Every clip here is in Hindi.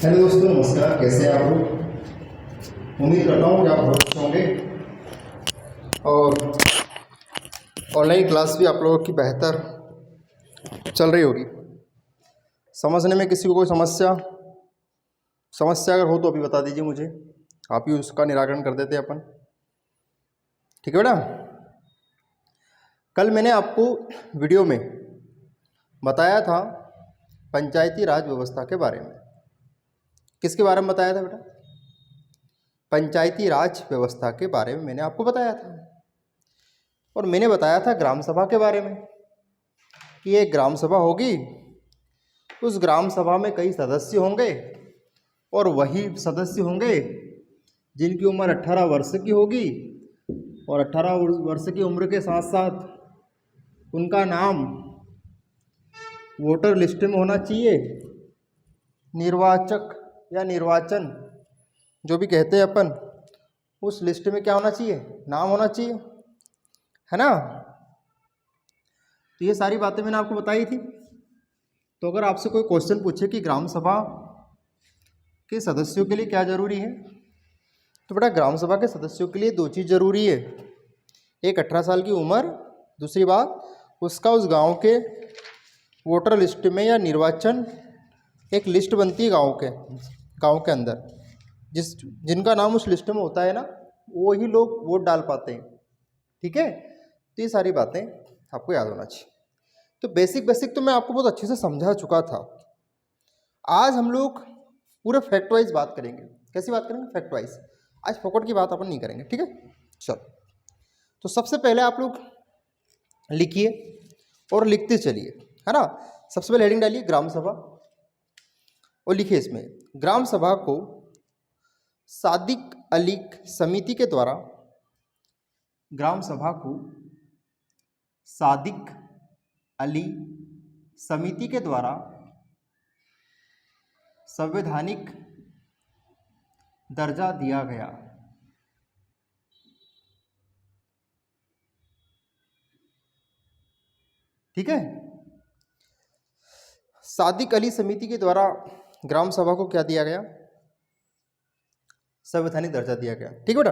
हेलो दोस्तों, नमस्कार। कैसे हैं आप लोग? उम्मीद करता हूँ कि आप बहुत अच्छे होंगे और ऑनलाइन क्लास भी आप लोगों की बेहतर चल रही होगी। समझने में किसी को कोई समस्या अगर हो तो अभी बता दीजिए मुझे, आप ही उसका निराकरण कर देते हैं अपन। ठीक है बेटा। कल मैंने आपको वीडियो में बताया था पंचायती राज व्यवस्था के बारे में। किसके बारे में बताया था बेटा? पंचायती राज व्यवस्था के बारे में मैंने आपको बताया था। और मैंने बताया था ग्राम सभा के बारे में कि एक ग्राम सभा होगी, उस ग्राम सभा में कई सदस्य होंगे और वही सदस्य होंगे जिनकी उम्र 18 वर्ष की होगी और 18 वर्ष की उम्र के साथ साथ उनका नाम वोटर लिस्ट में होना चाहिए। निर्वाचक या निर्वाचन जो भी कहते हैं अपन, उस लिस्ट में क्या होना चाहिए? नाम होना चाहिए, है ना। तो ये सारी बातें मैंने आपको बताई थी। तो अगर आपसे कोई क्वेश्चन पूछे कि ग्राम सभा के सदस्यों के लिए क्या ज़रूरी है, तो बेटा ग्राम सभा के सदस्यों के लिए दो चीज़ ज़रूरी है। एक 18 साल की उम्र, दूसरी बात उसका उस गांव के वोटर लिस्ट में या निर्वाचन एक लिस्ट बनती है गांव के अंदर, जिनका नाम उस लिस्ट में होता है ना, वो ही लोग वोट डाल पाते हैं। ठीक है। तो ये सारी बातें आपको याद होना चाहिए। तो बेसिक तो मैं आपको बहुत अच्छे से समझा चुका था। आज हम लोग पूरे फैक्ट वाइज बात करेंगे। कैसी बात करेंगे? Fact wise. आज फोकट की बात अपन नहीं करेंगे। ठीक है। चलो, तो सबसे पहले आप लोग लिखिए और लिखते चलिए, है ना। सबसे पहले हेडिंग डालिए ग्राम सभा और लिखिए इसमें, ग्राम सभा को सादिक अली समिति के द्वारा, ग्राम सभा को सादिक अली समिति के द्वारा संवैधानिक दर्जा दिया गया। ठीक है। सादिक अली समिति के द्वारा ग्राम सभा को क्या दिया गया? संवैधानिक दर्जा दिया गया। ठीक है बेटा।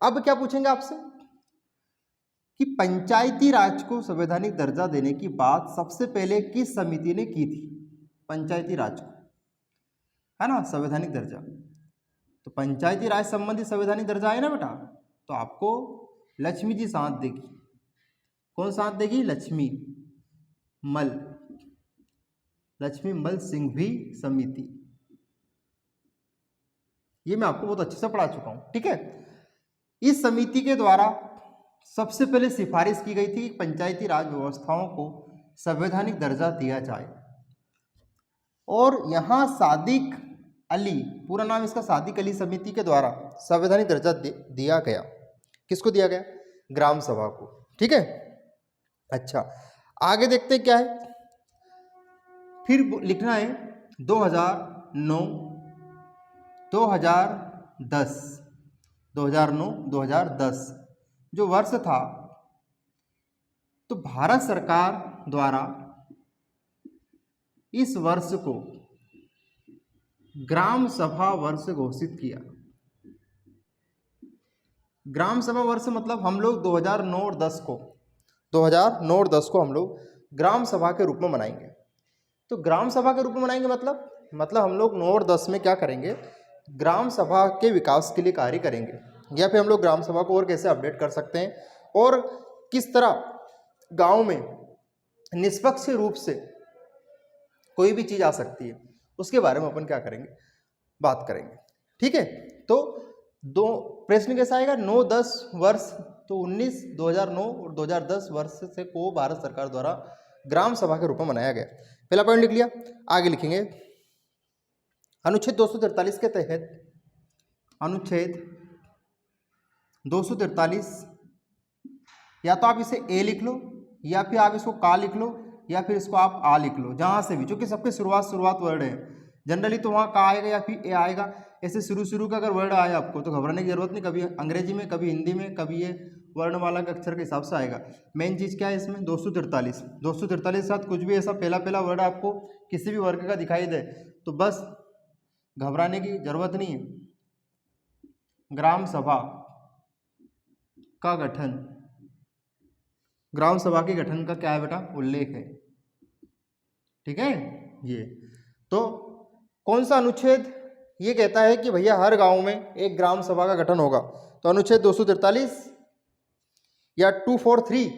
अब क्या पूछेंगे आपसे कि पंचायती राज को संवैधानिक दर्जा देने की बात सबसे पहले किस समिति ने की थी? पंचायती राज को, है ना, संवैधानिक दर्जा। तो पंचायती राज संबंधी संवैधानिक दर्जा है ना बेटा, तो आपको लक्ष्मी जी साथ देगी। कौन साथ देगी? लक्ष्मी मल सिंघवी समिति। ये मैं आपको बहुत अच्छे से पढ़ा चुका हूं। ठीक है। इस समिति के द्वारा सबसे पहले सिफारिश की गई थी कि पंचायती राज व्यवस्थाओं को संवैधानिक दर्जा दिया जाए। और यहां सादिक अली, पूरा नाम इसका सादिक अली समिति के द्वारा संवैधानिक दर्जा दिया गया। किसको दिया गया? ग्राम सभा को। ठीक है। अच्छा, आगे देखते हैं क्या है। फिर लिखना है 2009, 2010 जो वर्ष था, तो भारत सरकार द्वारा इस वर्ष को ग्राम सभा वर्ष घोषित किया। ग्राम सभा वर्ष मतलब हम लोग 2009 और 10 को हम लोग ग्राम सभा के रूप में मनाएंगे। तो ग्राम सभा के रूप में मनाएंगे मतलब हम लोग 9 और 10 में क्या करेंगे? ग्राम सभा के विकास के लिए कार्य करेंगे, या फिर हम लोग ग्राम सभा को और कैसे अपडेट कर सकते हैं और किस तरह गांव में निष्पक्ष रूप से कोई भी चीज़ आ सकती है, उसके बारे में अपन क्या करेंगे? बात करेंगे। ठीक है। तो दो प्रश्न कैसा आएगा? 9-10 वर्ष, तो 2009 और 2010 वर्ष से को भारत सरकार द्वारा ग्राम सभा के रूप में मनाया गया। पहला पॉइंट लिख लिया। आगे लिखेंगे अनुच्छेद 243 के तहत, अनुच्छेद 243, या तो आप इसे ए लिख लो, या फिर आप इसको का लिख लो, या फिर इसको आप आ लिख लो, जहां से भी, क्योंकि सबके शुरुआत वर्ड है। जनरली तो वहाँ का आएगा या फिर ए आएगा। ऐसे शुरू का अगर वर्ड आया आपको तो घबराने की जरूरत नहीं। कभी अंग्रेजी में, कभी हिंदी में, कभी ये वर्णमाला के अक्षर के हिसाब से आएगा। मेन चीज़ क्या है इसमें? 243 के साथ कुछ भी ऐसा पहला वर्ड आपको किसी भी वर्ग का दिखाई दे तो बस घबराने की जरूरत नहीं है। ग्राम सभा का गठन, ग्राम सभा के गठन का क्या है बेटा, उल्लेख है। ठीक है, ये तो कौन सा अनुच्छेद ये कहता है कि भैया हर गांव में एक ग्राम सभा का गठन होगा? तो अनुच्छेद 243 या 243।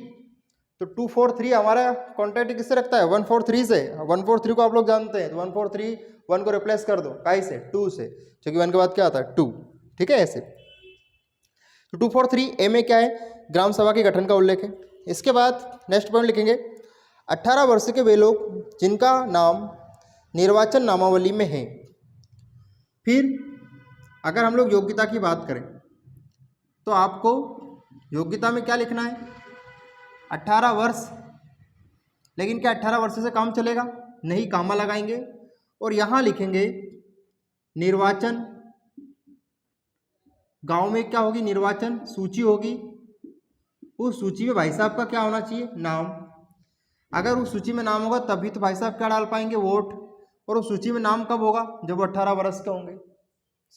तो 243 हमारा कॉन्टैक्ट किससे रखता है? 143 से। 143 को आप लोग जानते हैं, तो 143 1 को रिप्लेस कर दो, काई से? 2 से, क्योंकि 1 के बाद क्या आता है? 2। ठीक है, ऐसे। तो 243 ए में क्या है? ग्राम सभा के गठन का उल्लेख है। इसके बाद नेक्स्ट पॉइंट लिखेंगे, 18 वर्ष के वे लोग जिनका नाम निर्वाचन नामावली में है। फिर अगर हम लोग योग्यता की बात करें तो आपको योग्यता में क्या लिखना है? 18 वर्ष। लेकिन क्या 18 वर्ष से काम चलेगा? नहीं, कामा लगाएंगे और यहाँ लिखेंगे निर्वाचन। गांव में क्या होगी? निर्वाचन सूची होगी। उस सूची में भाई साहब का क्या होना चाहिए? नाम। अगर उस सूची में नाम होगा तभी तो भाई साहब क्या डाल पाएंगे? वोट। और उस सूची में नाम कब होगा? जब वो 18 वर्ष के होंगे।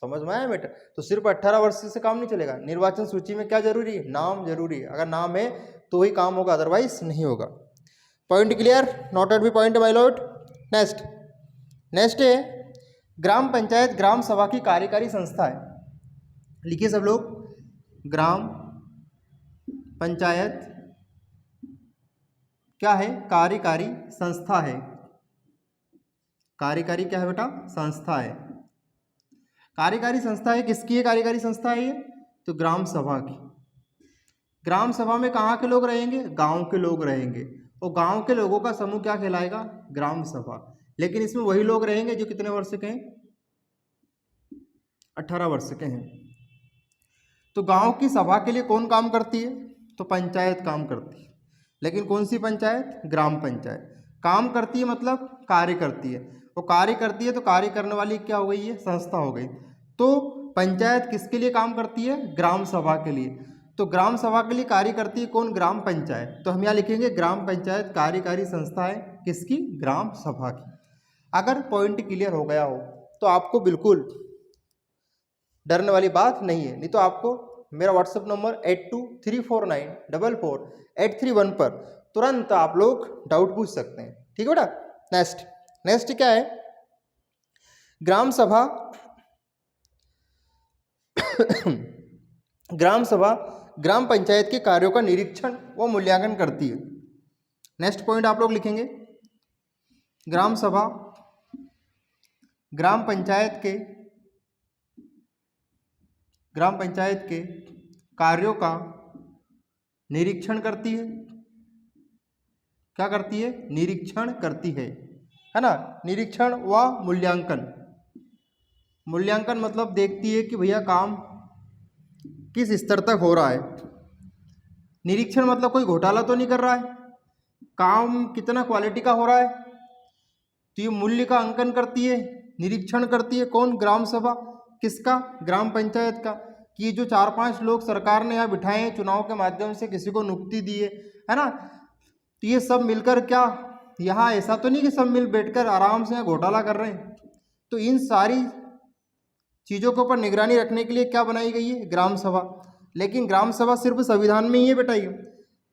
समझ में आया बेटा? तो सिर्फ 18 वर्ष से काम नहीं चलेगा। निर्वाचन सूची में क्या जरूरी है? नाम जरूरी है। अगर नाम है तो ही काम होगा, अदरवाइज नहीं होगा। Point clear? नोटेड भी पॉइंट माय लॉर्ड। नेक्स्ट है ग्राम पंचायत ग्राम सभा की कार्यकारी संस्था है। लिखिए सब लोग, ग्राम पंचायत क्या है? कार्यकारी संस्था है। कार्यकारी क्या है बेटा? संस्था है। कार्यकारी संस्था है, किसकी है कार्यकारी संस्था है ये? तो ग्राम सभा की। ग्राम सभा में कहाँ के लोग रहेंगे? गांव के लोग रहेंगे। और गांव के लोगों का समूह क्या कहलाएगा? ग्राम सभा। लेकिन इसमें वही लोग रहेंगे जो कितने वर्ष के हैं? 18 वर्ष के हैं। तो गांव की सभा के लिए कौन काम करती है? तो पंचायत काम करती है। लेकिन कौन सी पंचायत? ग्राम पंचायत। काम करती है मतलब कार्य करती है। वो कार्य करती है तो कार्य करने वाली क्या हो गई? है संस्था हो गई। तो पंचायत किसके लिए काम करती है? ग्राम सभा के लिए। तो ग्राम सभा के लिए कार्य करती है कौन? ग्राम पंचायत। तो हम यहाँ लिखेंगे ग्राम पंचायत कार्यकारी संस्था है, किसकी? ग्राम सभा की। अगर पॉइंट क्लियर हो गया हो तो आपको बिल्कुल डरने वाली बात नहीं है। नहीं तो आपको मेरा व्हाट्सएप नंबर 8234944831 पर तुरंत आप लोग डाउट पूछ सकते हैं। ठीक है बेटा। नेक्स्ट क्या है? ग्राम सभा ग्राम सभा ग्राम पंचायत के कार्यों का निरीक्षण व मूल्यांकन करती है। नेक्स्ट पॉइंट आप लोग लिखेंगे, ग्राम सभा ग्राम पंचायत के कार्यों का निरीक्षण करती है। क्या करती है? निरीक्षण करती है ना? निरीक्षण व मूल्यांकन। मूल्यांकन मतलब देखती है कि भैया काम किस स्तर तक हो रहा है। निरीक्षण मतलब कोई घोटाला तो नहीं कर रहा है, काम कितना क्वालिटी का हो रहा है। तो ये मूल्य का अंकन करती है, निरीक्षण करती है। कौन? ग्राम सभा। किसका? ग्राम पंचायत का। कि जो 4-5 लोग सरकार ने यहाँ बिठाए हैं चुनाव के माध्यम से, किसी को नियुक्ति दी है ना, तो ये सब मिलकर क्या यहाँ ऐसा तो नहीं कि सब मिल बैठकर आराम से यहाँ घोटाला कर रहे हैं। तो इन सारी चीज़ों के ऊपर निगरानी रखने के लिए क्या बनाई गई है? ग्राम सभा। लेकिन ग्राम सभा सिर्फ संविधान में ही है बेटा। ये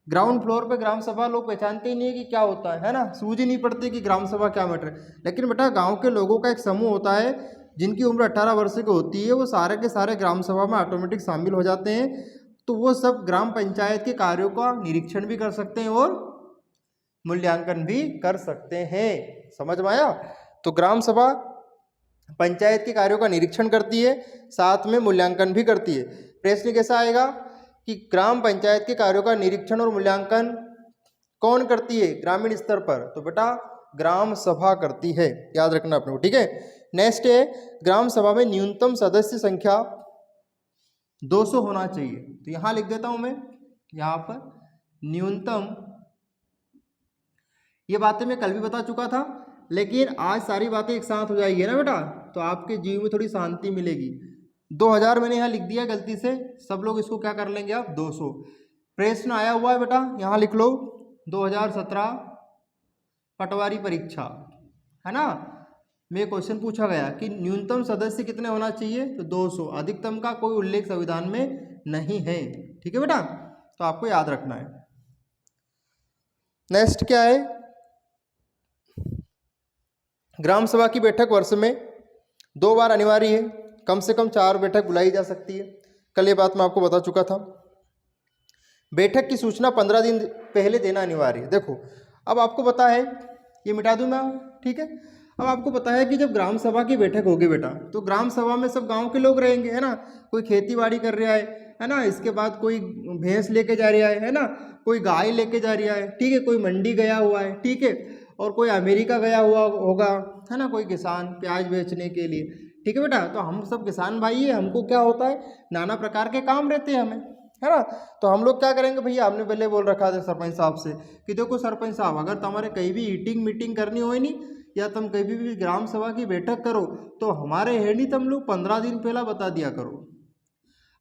ग्राउंड फ्लोर पे ग्राम सभा लोग पहचानते ही नहीं है कि क्या होता है ना, सूझ ही नहीं पड़ती कि ग्राम सभा क्या मैटर है। लेकिन बेटा गांव के लोगों का एक समूह होता है जिनकी उम्र 18 वर्ष की होती है, वो सारे के सारे ग्राम सभा में ऑटोमेटिक शामिल हो जाते हैं। तो वो सब ग्राम पंचायत के कार्यों का निरीक्षण भी कर सकते हैं और मूल्यांकन भी कर सकते हैं। समझ में आया? तो ग्राम सभा पंचायत के कार्यों का निरीक्षण करती है, साथ में मूल्यांकन भी करती है। प्रश्न कैसा आएगा कि ग्राम पंचायत के कार्यों का निरीक्षण और मूल्यांकन कौन करती है ग्रामीण स्तर पर? तो बेटा ग्राम सभा करती है, याद रखना अपने को। ठीक है। नेक्स्ट है, ग्राम सभा में न्यूनतम सदस्य संख्या 200 होना चाहिए। तो यहाँ लिख देता हूँ मैं, यहाँ पर न्यूनतम। ये बातें मैं कल भी बता चुका था, लेकिन आज सारी बातें एक साथ हो जाएगी ना बेटा, तो आपके जीव में थोड़ी शांति मिलेगी। 2000 मैंने यहाँ लिख दिया गलती से, सब लोग इसको क्या कर लेंगे आप? 200। प्रश्न आया हुआ है बेटा, यहाँ लिख लो 2017 पटवारी परीक्षा, है ना। में क्वेश्चन पूछा गया कि न्यूनतम सदस्य कितने होना चाहिए, तो 200, अधिकतम का कोई उल्लेख संविधान में नहीं है। ठीक है बेटा, तो आपको याद रखना है। नेक्स्ट क्या है, ग्राम सभा की बैठक वर्ष में 2 बार अनिवार्य है, कम से कम 4 बैठक बुलाई जा सकती है। कल ये बात मैं आपको बता चुका था। बैठक की सूचना 15 दिन पहले देना अनिवार्य है। देखो अब आपको पता है, ये मिटा दूं मैं, ठीक है। अब आपको पता है कि जब ग्राम सभा की बैठक होगी बेटा, तो ग्राम सभा में सब गांव के लोग रहेंगे, है ना। कोई खेती बाड़ी कर रहा है ना, इसके बाद कोई भैंस लेके जा रहा है ना, कोई गाय लेके जा रहा है, ठीक है, कोई मंडी गया हुआ है, ठीक है, और कोई अमेरिका गया हुआ होगा, है ना, कोई किसान प्याज बेचने के लिए, ठीक है बेटा। तो हम सब किसान भाई है, हमको क्या होता है, नाना प्रकार के काम रहते हैं हमें, है ना। तो हम लोग क्या करेंगे भैया, आपने पहले बोल रखा था सरपंच साहब से कि देखो सरपंच साहब, अगर तुम्हारे कहीं भी मीटिंग करनी हो नहीं, या तुम कहीं भी ग्राम सभा की बैठक करो, तो हमारे है नहीं, तुम लोग 15 दिन पहला बता दिया करो।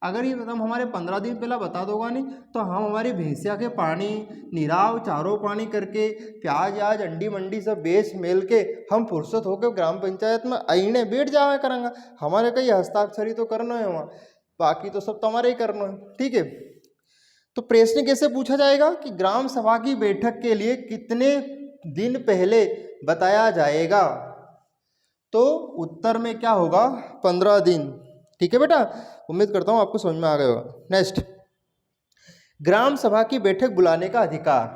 अगर ये तुम हमारे 15 दिन पहला बता दोगा नहीं, तो हम हमारी भैंसिया के पानी निराव चारों पानी करके प्याज आज अंडी मंडी सब बेच मेल के हम फुर्सत होकर ग्राम पंचायत में आईने बैठ जावा करेंगे। हमारे कहीं हस्ताक्षरी तो करना है वहाँ, बाकी तो सब तुम्हारे ही करना है, ठीक है। तो प्रश्न कैसे पूछा जाएगा कि ग्राम सभा की बैठक के लिए कितने दिन पहले बताया जाएगा, तो उत्तर में क्या होगा, 15 दिन। ठीक है बेटा, उम्मीद करता हूँ आपको समझ में आ गया होगा। नेक्स्ट, ग्राम सभा की बैठक बुलाने का अधिकार।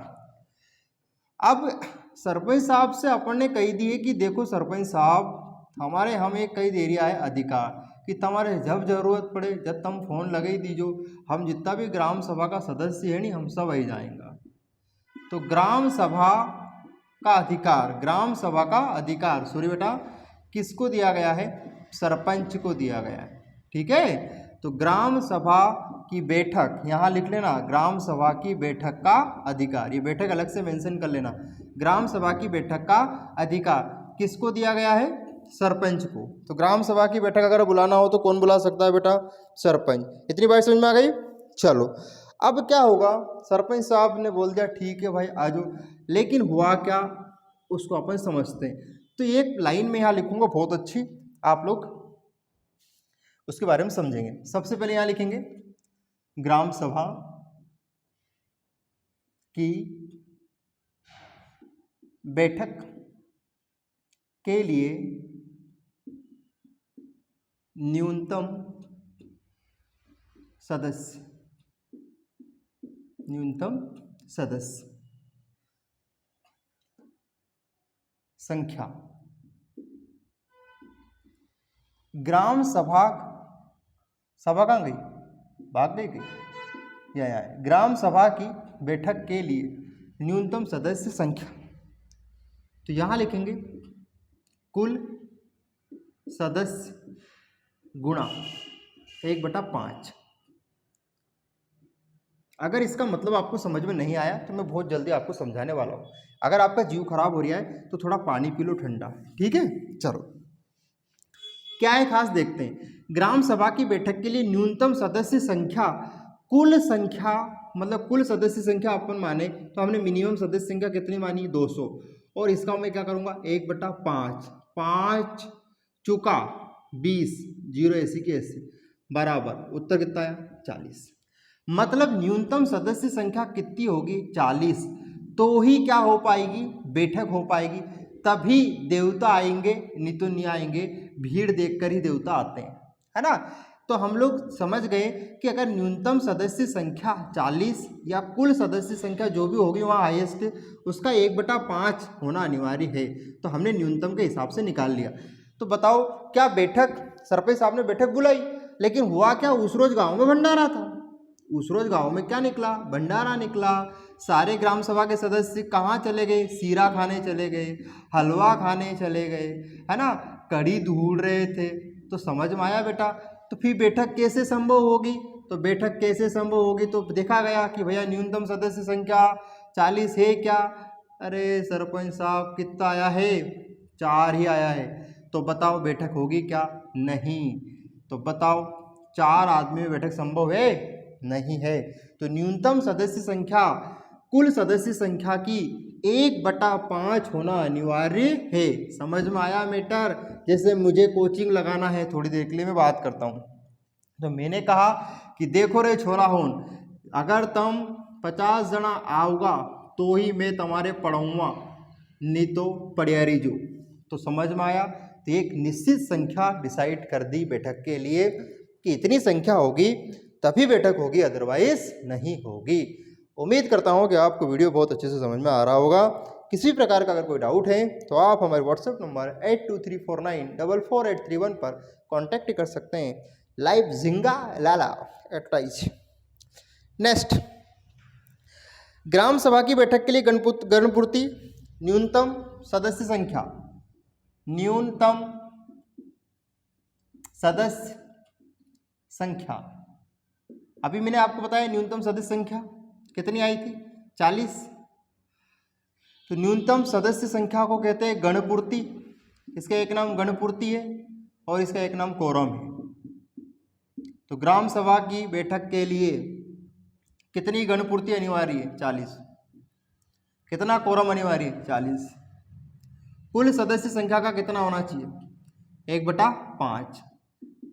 अब सरपंच साहब से अपन ने कही दिए कि देखो सरपंच साहब, हमारे हम एक कही दे रहा है अधिकार कि तुम्हारे जब जरूरत पड़े, जब तुम फोन लगे ही दीजो, हम जितना भी ग्राम सभा का सदस्य है नहीं, हम सब आई जाएंगे। तो ग्राम सभा का अधिकार, ग्राम सभा का अधिकार सॉरी बेटा किसको दिया गया है, सरपंच को दिया गया है। ठीक है, तो ग्राम सभा की बैठक यहाँ लिख लेना, ग्राम सभा की बैठक का अधिकार, ये बैठक अलग से मेंशन कर लेना। ग्राम सभा की बैठक का अधिकार किसको दिया गया है, सरपंच को। तो ग्राम सभा की बैठक अगर बुलाना हो तो कौन बुला सकता है बेटा, सरपंच। इतनी बात समझ में आ गई। चलो अब क्या होगा, सरपंच साहब ने बोल दिया ठीक है भाई आ जाओ, लेकिन हुआ क्या उसको अपन समझते हैं। तो एक लाइन में यहाँ लिखूंगा बहुत अच्छी, आप लोग उसके बारे में समझेंगे। सबसे पहले यहाँ लिखेंगे ग्राम सभा की बैठक के लिए न्यूनतम सदस्य संख्या। ग्राम सभा कहाँ गई, भाग गई कहीं, यह है ग्राम सभा की बैठक के लिए न्यूनतम सदस्य संख्या। तो यहाँ लिखेंगे कुल सदस्य गुणा 1/5। अगर इसका मतलब आपको समझ में नहीं आया तो मैं बहुत जल्दी आपको समझाने वाला हूँ। अगर आपका जीव खराब हो रहा है तो थोड़ा पानी पी लो ठंडा, ठीक है। चलो क्या है खास देखते हैं। ग्राम सभा की बैठक के लिए न्यूनतम सदस्य संख्या, कुल संख्या मतलब कुल सदस्य संख्या अपन माने तो हमने मिनिमम सदस्य संख्या कितनी मानी, 200, और इसका मैं क्या करूँगा 1/5, 5 चुका 20, 0 ऐसी की ऐसी बराबर, उत्तर कितना आया 40। मतलब न्यूनतम सदस्य संख्या कितनी होगी 40, तो ही क्या हो पाएगी, बैठक हो पाएगी, तभी देवता आएंगे, नहीं तो नहीं आएंगे। भीड़ देखकर ही देवता आते हैं, है ना। तो हम लोग समझ गए कि अगर न्यूनतम सदस्य संख्या 40 या कुल सदस्य संख्या जो भी होगी वहाँ हाईएस्ट उसका 1/5 होना अनिवार्य है। तो हमने न्यूनतम के हिसाब से निकाल लिया। तो बताओ क्या बैठक, सरपंच साहब ने बैठक बुलाई, लेकिन हुआ क्या, उस रोज गाँव में भंडारा था। उस रोज गांव में क्या निकला, भंडारा निकला। सारे ग्राम सभा के सदस्य कहाँ चले गए, सीरा खाने चले गए, हलवा खाने चले गए, है ना, कढ़ी ढूंढ रहे थे। तो समझ में आया बेटा। तो फिर बैठक कैसे संभव होगी, तो बैठक कैसे संभव होगी, तो देखा गया कि भैया न्यूनतम सदस्य संख्या 40 है क्या, अरे सरपंच साहब कितना आया है, 4 ही आया है। तो बताओ बैठक होगी क्या, नहीं। तो बताओ 4 आदमी में बैठक संभव है, नहीं है। तो न्यूनतम सदस्य संख्या कुल सदस्य संख्या की 1/5 होना अनिवार्य है। समझ में आया मैटर? जैसे मुझे कोचिंग लगाना है, थोड़ी देर के लिए मैं बात करता हूँ, तो मैंने कहा कि देखो रे छोरा होन, अगर तुम 50 जना आओगा तो ही मैं तुम्हारे पढ़ाऊँगा, नहीं तो पढ़ियारी जो। तो समझ में आया? तो एक निश्चित संख्या डिसाइड कर दी बैठक के लिए कि इतनी संख्या होगी तभी बैठक होगी, अदरवाइज नहीं होगी। उम्मीद करता हूँ कि आपको वीडियो बहुत अच्छे से समझ में आ रहा होगा। किसी प्रकार का अगर कोई डाउट है तो आप हमारे व्हाट्सएप नंबर 8234944831 पर कांटेक्ट कर सकते हैं। लाइव झिंगा लाला एडवर्टाइज। नेक्स्ट, ग्राम सभा की बैठक के लिए गणपूर्ति न्यूनतम सदस्य संख्या, न्यूनतम सदस्य संख्या, अभी मैंने आपको बताया न्यूनतम सदस्य संख्या कितनी आई थी, 40। तो न्यूनतम सदस्य संख्या को कहते हैं गणपूर्ति। इसका एक नाम गणपूर्ति है और इसका एक नाम कोरम है। तो ग्राम सभा की बैठक के लिए कितनी गणपूर्ति अनिवार्य है, 40। कितना कोरम अनिवार्य है, 40। कुल सदस्य संख्या का कितना होना चाहिए, 1/5।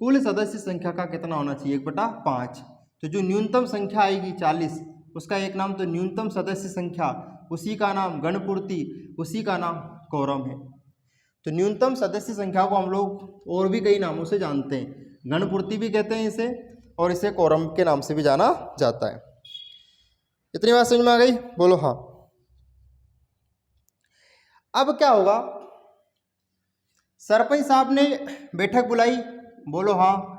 कुल सदस्य संख्या का कितना होना चाहिए, 1/5। तो जो न्यूनतम संख्या आएगी 40, उसका एक नाम तो न्यूनतम सदस्य संख्या, उसी का नाम गणपूर्ति, उसी का नाम कोरम है। तो न्यूनतम सदस्य संख्या को हम लोग और भी कई नामों से जानते हैं, गणपूर्ति भी कहते हैं इसे, और इसे कोरम के नाम से भी जाना जाता है। इतनी बात समझ में आ गई? बोलो हाँ। अब क्या होगा, सरपंच साहब ने बैठक बुलाई, बोलो हाँ।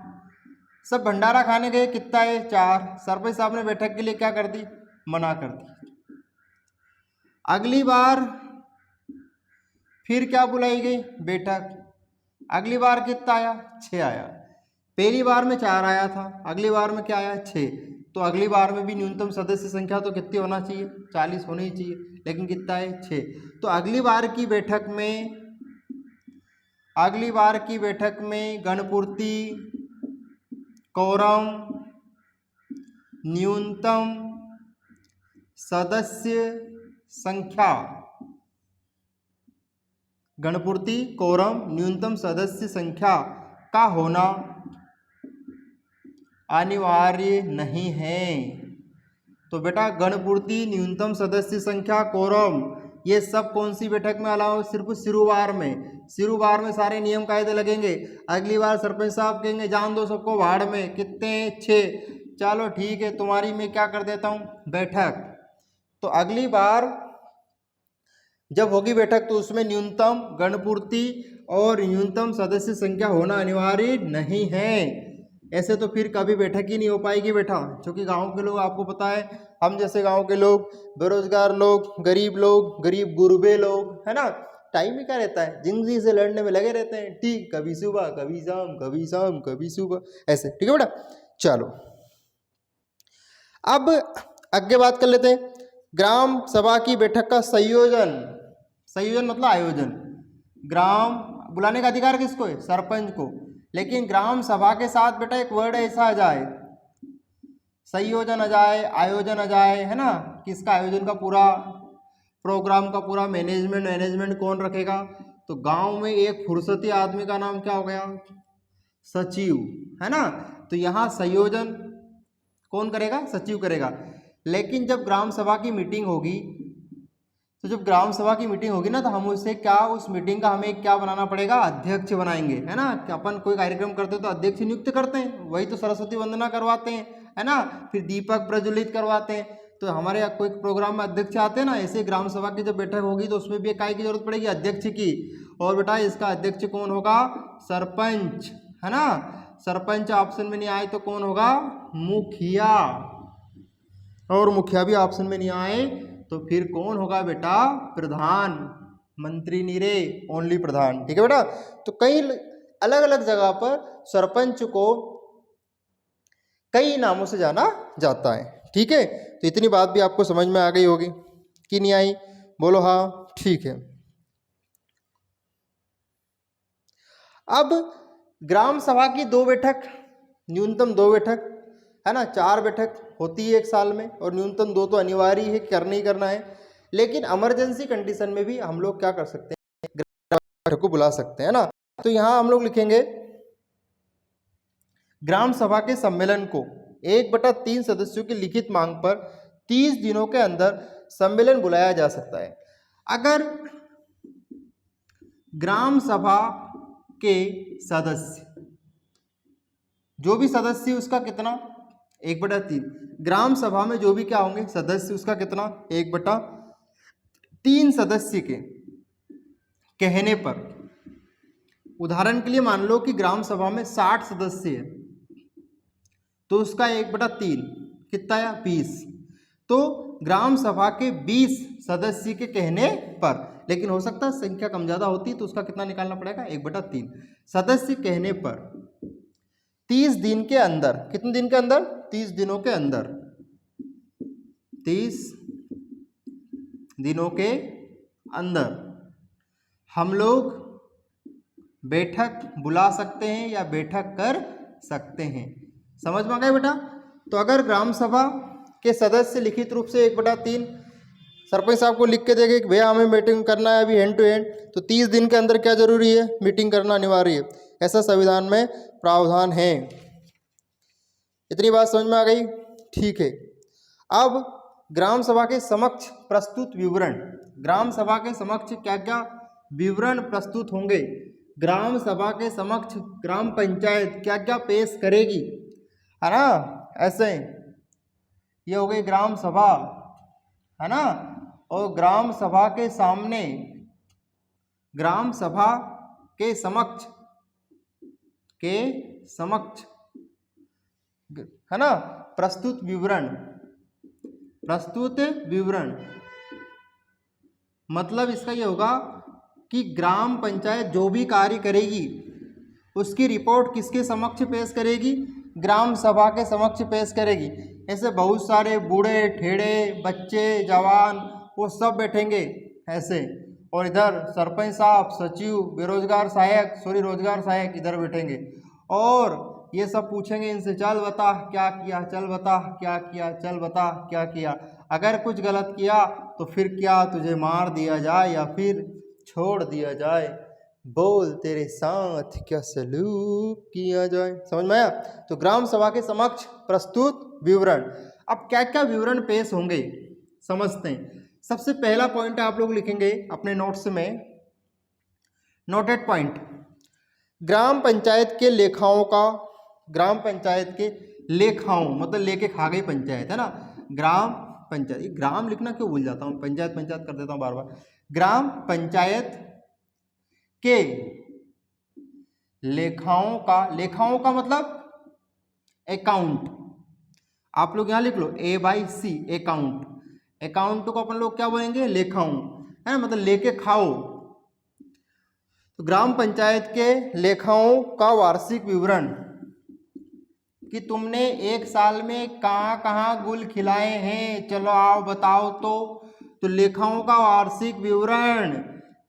सब भंडारा खाने गए, कितना है, 4। सरपंच साहब ने बैठक के लिए क्या कर दी, मना कर दी। अगली बार फिर क्या बुलाई गई, बैठक। अगली बार कितना आया, 6 आया। पहली बार में 4 आया था, अगली बार में क्या आया, 6। तो अगली बार में भी न्यूनतम सदस्य संख्या तो कितनी होना चाहिए, 40 होनी चाहिए, लेकिन कितना है, 6। तो अगली बार की बैठक में गणपूर्ति, कोरम, न्यूनतम सदस्य संख्या, गणपूर्ति, कोरम, न्यूनतम सदस्य संख्या का होना अनिवार्य नहीं है। तो बेटा गणपूर्ति, न्यूनतम सदस्य संख्या, कोरम, ये सब कौन सी बैठक में अलाउ, सिर्फ सिरुवार में। सिरुवार में सारे नियम कायदे लगेंगे। अगली बार सरपंच साहब कहेंगे जान दो सबको भाड़ में, कितने, 6। चलो ठीक है, तुम्हारी मैं क्या कर देता हूँ, बैठक। तो अगली बार जब होगी बैठक तो उसमें न्यूनतम गणपूर्ति और न्यूनतम सदस्य संख्या होना अनिवार्य नहीं है। ऐसे तो फिर कभी बैठक ही नहीं हो पाएगी बेटा, क्योंकि गांव के लोग, आपको पता है, हम जैसे गांव के लोग, बेरोजगार लोग, गरीब गुरबे लोग, है ना, टाइम ही क्या रहता है, जिंदगी से लड़ने में लगे रहते हैं। ठीक, कभी सुबह कभी शाम, कभी शाम कभी सुबह, ऐसे। ठीक है बेटा, चलो अब आगे बात कर लेते हैं। ग्राम सभा की बैठक का संयोजन, संयोजन मतलब आयोजन। ग्राम बुलाने का अधिकार किसको है, सरपंच को, लेकिन ग्राम सभा के साथ बेटा एक वर्ड ऐसा आ जाए, संयोजन आ जाए, आयोजन आ जाए, है ना, किसका आयोजन का पूरा प्रोग्राम का पूरा मैनेजमेंट कौन रखेगा, तो गांव में एक फुर्सती आदमी का नाम क्या हो गया, सचिव, है ना। तो यहाँ संयोजन कौन करेगा, सचिव करेगा। लेकिन जब ग्राम सभा की मीटिंग होगी, तो जब ग्राम सभा की मीटिंग होगी ना, तो हम उससे क्या, उस मीटिंग का हमें क्या बनाना पड़ेगा, अध्यक्ष बनाएंगे, है ना। कि अपन कोई कार्यक्रम करते हैं तो अध्यक्ष नियुक्त करते हैं, वही तो सरस्वती वंदना करवाते हैं, है ना, फिर दीपक प्रज्वलित करवाते हैं। तो हमारे यहाँ कोई प्रोग्राम में अध्यक्ष आते हैं ना, ऐसे ग्राम सभा की जब बैठक होगी तो उसमें भी एक काय की जरूरत पड़ेगी, अध्यक्ष की। और बेटा इसका अध्यक्ष कौन होगा, सरपंच, है ना। सरपंच ऑप्शन में नहीं आए तो कौन होगा, मुखिया, और मुखिया भी ऑप्शन में नहीं आए तो फिर कौन होगा बेटा, प्रधान, मंत्री नहीं रे, ओनली प्रधान। ठीक है बेटा। तो कई अलग अलग जगह पर सरपंच को कई नामों से जाना जाता है। ठीक है, तो इतनी बात भी आपको समझ में आ गई होगी कि नहीं आई, बोलो हाँ। ठीक है, अब ग्राम सभा की 2 बैठक, न्यूनतम 2 बैठक, है ना, 4 बैठक होती है एक साल में, और न्यूनतम 2 तो अनिवार्य है, करना ही करना है। लेकिन इमरजेंसी कंडीशन में भी हम लोग क्या कर सकते हैं, ग्राम सभा को बुला सकते हैं ना। तो यहाँ हम लोग लिखेंगे ग्राम सभा के सम्मेलन को 1/3 सदस्यों की लिखित मांग पर 30 दिनों के अंदर सम्मेलन बुलाया जा सकता है। अगर ग्राम सभा के सदस्य, जो भी सदस्य उसका कितना 1/3, ग्राम सभा में जो भी क्या होंगे सदस्य उसका कितना 1/3 सदस्य के कहने पर, उदाहरण के लिए मान लो कि ग्राम सभा में 60 सदस्य है, तो उसका 1/3 कितना है 20। तो ग्राम सभा के 20 सदस्य के कहने पर, लेकिन हो सकता है संख्या कम ज़्यादा होती तो उसका कितना निकालना पड़ेगा 1/3 सदस्य कहने पर 30 दिन के अंदर, कितने दिन के अंदर 30 दिनों के अंदर, 30 दिनों के अंदर हम लोग बैठक बुला सकते हैं या बैठक कर सकते हैं। समझ में आ गया बेटा। तो अगर ग्राम सभा के सदस्य लिखित रूप से 1/3 सरपंच साहब को लिख के देंगे कि भैया हमें मीटिंग करना है अभी हैंड टू हैंड, तो 30 दिन के अंदर क्या जरूरी है, मीटिंग करना अनिवार्य है, ऐसा संविधान में प्रावधान है। इतनी बात समझ में आ गई, ठीक है। अब ग्राम सभा के समक्ष प्रस्तुत विवरण, ग्राम सभा के समक्ष क्या क्या विवरण प्रस्तुत होंगे, ग्राम सभा के समक्ष ग्राम पंचायत क्या क्या पेश करेगी, है ना। ऐसे ये हो गई ग्राम सभा, है ना। और ग्राम सभा के सामने, ग्राम सभा के समक्ष है ना प्रस्तुत विवरण, प्रस्तुत विवरण मतलब इसका ये होगा कि ग्राम पंचायत जो भी कार्य करेगी उसकी रिपोर्ट किसके समक्ष पेश करेगी, ग्राम सभा के समक्ष पेश करेगी। ऐसे बहुत सारे बूढ़े ठेड़े बच्चे जवान वो सब बैठेंगे ऐसे, और इधर सरपंच साहब सचिव बेरोजगार सहायक रोजगार सहायक इधर बैठेंगे, और ये सब पूछेंगे इनसे चल बता क्या किया, चल बता क्या किया, चल बता क्या किया। अगर कुछ गलत किया तो फिर क्या तुझे मार दिया जाए या फिर छोड़ दिया जाए, बोल तेरे साथ क्या सलूक किया जाए। समझ में आया। तो ग्राम सभा के समक्ष प्रस्तुत विवरण, अब क्या क्या विवरण पेश होंगे समझते हैं। सबसे पहला पॉइंट आप लोग लिखेंगे अपने नोट्स में, नोटेड पॉइंट, ग्राम पंचायत के लेखाओं का, ग्राम पंचायत के लेखाओं मतलब लेके खा गई पंचायत, है ना। ग्राम पंचायत, ग्राम लिखना क्यों भूल जाता हूँ, पंचायत पंचायत कर देता हूँ बार बार। ग्राम पंचायत के लेखाओं का, लेखाओं का मतलब अकाउंट, आप लोग यहाँ लिख लो A/C अकाउंट, अकाउंट को अपन लोग क्या बोलेंगे लेखाओं, है ना, मतलब लेके खाओ। तो ग्राम पंचायत के लेखाओं का वार्षिक विवरण कि तुमने एक साल में कहाँ कहाँ गुल खिलाए हैं, चलो आओ बताओ। तो लेखाओं का वार्षिक विवरण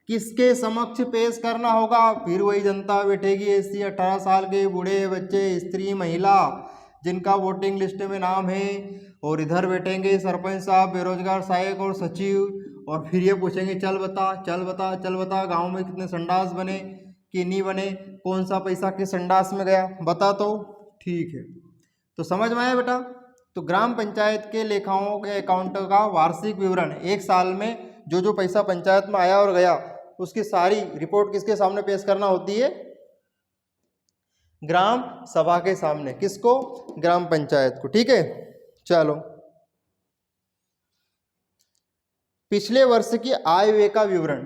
किसके समक्ष पेश करना होगा, फिर वही जनता बैठेगी ऐसी 18 साल के बूढ़े बच्चे स्त्री महिला जिनका वोटिंग लिस्ट में नाम है, और इधर बैठेंगे सरपंच साहब बेरोजगार सहायक और सचिव, और फिर ये पूछेंगे चल बता चल बता चल बता गांव में कितने संडास बने कि नहीं बने, कौन सा पैसा किस संडास में गया बता। तो ठीक है, तो समझ में आया बेटा। तो ग्राम पंचायत के लेखाओं के अकाउंट का वार्षिक विवरण, एक साल में जो जो पैसा पंचायत में आया और गया उसकी सारी रिपोर्ट किसके सामने पेश करना होती है, ग्राम सभा के सामने। किसको, ग्राम पंचायत को। ठीक है, चलो पिछले वर्ष की आय व्यय का विवरण,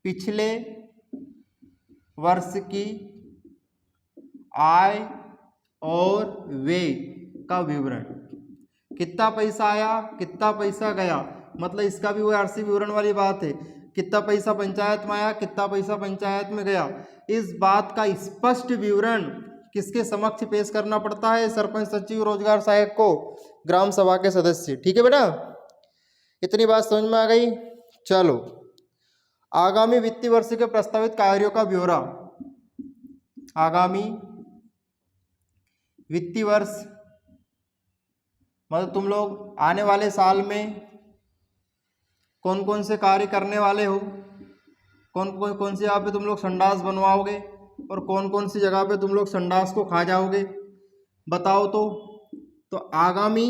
पिछले वर्ष की आय और व्यय का विवरण, कितना पैसा आया कितना पैसा गया, मतलब इसका भी वो वार्षिक विवरण वाली बात है, कितना पैसा पंचायत में आया कितना पैसा पंचायत में गया। इस बात का स्पष्ट विवरण किसके समक्ष पेश करना पड़ता है, सरपंच सचिव रोजगार सहायक को, ग्राम सभा के सदस्य। ठीक है बेटा, इतनी बात समझ में आ गई। चलो आगामी वित्तीय वर्ष के प्रस्तावित कार्यों का ब्यौरा, आगामी वित्तीय वर्ष मतलब तुम लोग आने वाले साल में कौन कौन से कार्य करने वाले हो, कौन सी जगह पे तुम लोग संडास बनवाओगे और कौन कौन सी जगह पे तुम लोग संडास को खा जाओगे, बताओ तो आगामी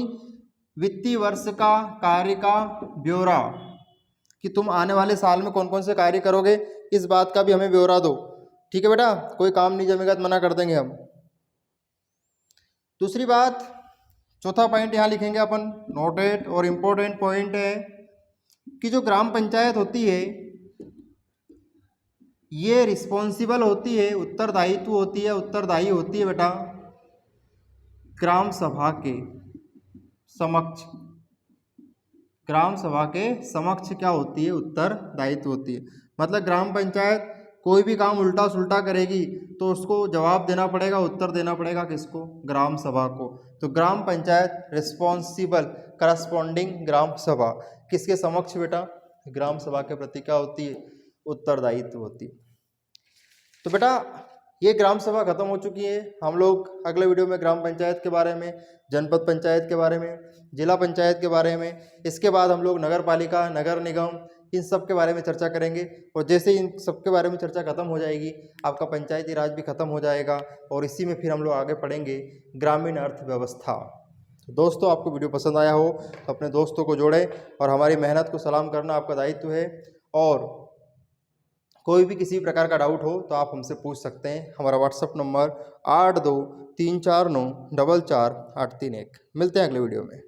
वित्तीय वर्ष का कार्य का ब्यौरा, कि तुम आने वाले साल में कौन कौन से कार्य करोगे, इस बात का भी हमें ब्यौरा दो। ठीक है बेटा, कोई काम नहीं जमेगा तो मना कर देंगे हम। दूसरी बात, चौथा पॉइंट यहाँ लिखेंगे अपन, नोटेड और इम्पोर्टेंट पॉइंट है कि जो ग्राम पंचायत होती है ये रिस्पॉन्सिबल होती है, उत्तरदायी होती है बेटा ग्राम सभा के समक्ष। ग्राम सभा के समक्ष क्या होती है, उत्तरदायित्व होती है। मतलब ग्राम पंचायत कोई भी काम उल्टा सुल्टा करेगी तो उसको जवाब देना पड़ेगा, उत्तर देना पड़ेगा किसको, ग्राम सभा को। तो ग्राम पंचायत रिस्पॉन्सिबल करस्पॉन्डिंग ग्राम सभा किसके समक्ष बेटा, ग्राम सभा के प्रति क्या होती है, उत्तरदायित्व होती है। तो बेटा ये ग्राम सभा खत्म हो चुकी है। हम लोग अगले वीडियो में ग्राम पंचायत के बारे में, जनपद पंचायत के बारे में, जिला पंचायत के बारे में, इसके बाद हम लोग नगर पालिका, नगर निगम, इन सब के बारे में चर्चा करेंगे। और जैसे इन सब के बारे में चर्चा खत्म हो जाएगी आपका पंचायती राज भी खत्म हो जाएगा और इसी में फिर हम लोग आगे पढ़ेंगे ग्रामीण अर्थव्यवस्था। तो दोस्तों आपको वीडियो पसंद आया हो तो अपने दोस्तों को जोड़ें और हमारी मेहनत को सलाम करना आपका दायित्व है। और कोई भी किसी प्रकार का डाउट हो तो आप हमसे पूछ सकते हैं। हमारा व्हाट्सअप नंबर 8234944831। मिलते हैं अगले वीडियो में।